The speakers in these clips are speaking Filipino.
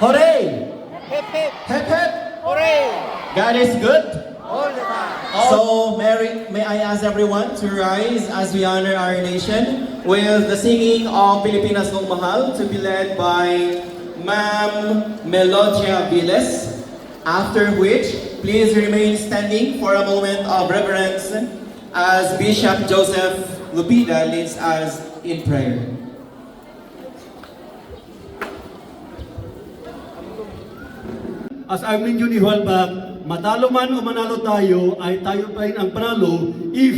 Hooray! Hip hip. Hip hip! Hooray! God is good. All the time. So, may I ask everyone to rise as we honor our nation with the singing of Pilipinas Kong Mahal to be led by Ma'am Melodia Viles. After which, please remain standing for a moment of reverence as Bishop Joseph Lupida leads us in prayer. As I mentioned a while back, matalo man o manalo tayo, ay tayo pa rin ang panalo if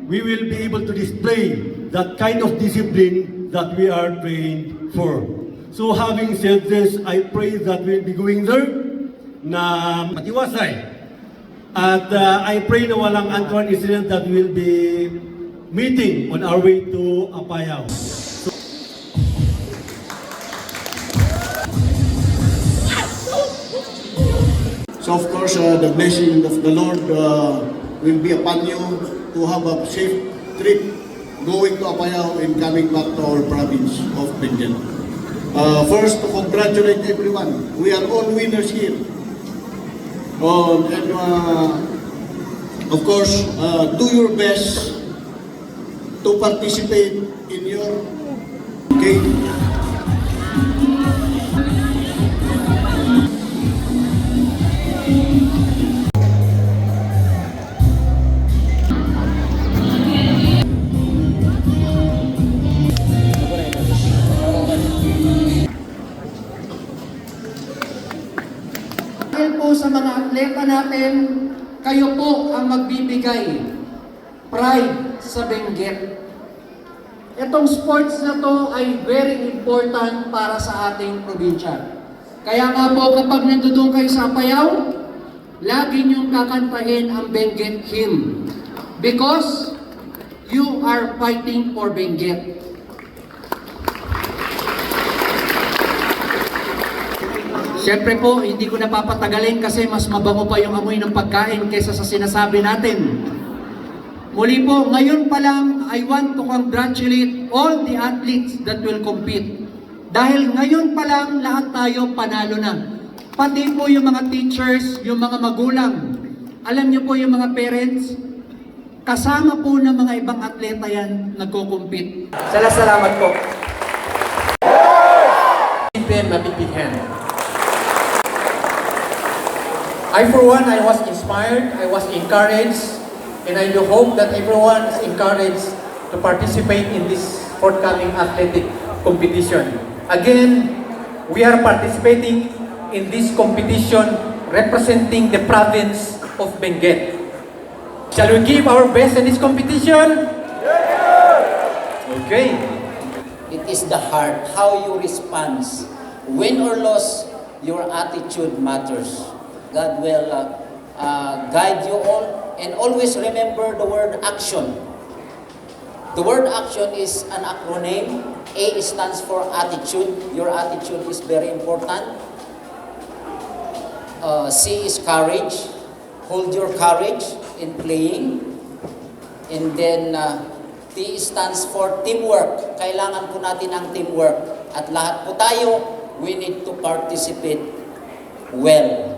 we will be able to display that kind of discipline that we are trained for. So having said this, I pray that we'll be going there na matiwasay. At I pray na walang untoward incident that we'll be meeting on our way to Apayao. So of course, the blessing of the Lord will be upon you to have a safe trip going to Apayao and coming back to our province of Benguet. First, to congratulate everyone. We are all winners here. And of course, do your best to participate in your game. Dahil po sa mga atleta natin, kayo po ang magbibigay pride sa Benguet. Itong sports na to ay very important para sa ating probinsya. Kaya nga po kapag nandoon kayo sa Apayao, lagi niyong kakantahin ang Benguet hymn. Because you are fighting for Benguet. Siyempre po, hindi ko napapatagalin kasi mas mabango pa yung amoy ng pagkain kaysa sa sinasabi natin. Muli po, ngayon pa lang, I want to congratulate all the athletes that will compete. Dahil ngayon pa lang, lahat tayo panalo na. Pati po yung mga teachers, yung mga magulang. Alam niyo po yung mga parents, kasama po ng mga ibang atleta yan nagko-compete. Salamat po. Give them a big hand. I for one, I was inspired, I was encouraged, and I do hope that everyone is encouraged to participate in this forthcoming athletic competition. Again, we are participating in this competition representing the province of Benguet. Shall we give our best in this competition? Okay. It is the heart, how you respond. Win or lose, your attitude matters. God will guide you all, and always remember the word action. The word action is an acronym. A stands for attitude. Your attitude is very important. C is courage. Hold your courage in playing. And then T stands for teamwork. Kailangan po natin ang teamwork. At lahat po tayo, we need to participate well.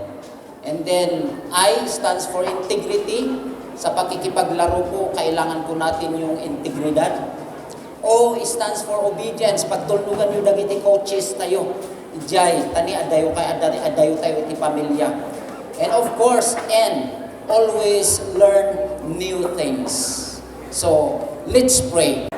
And then I stands for integrity. Sa pakikipaglaro po, kailangan po natin yung integridad. O stands for obedience. Pagtulungan nyo dagiti coaches tayo. Ijay, tani adayo kay adayo tayo iti pamilya. And of course, N, always learn new things. So, let's pray.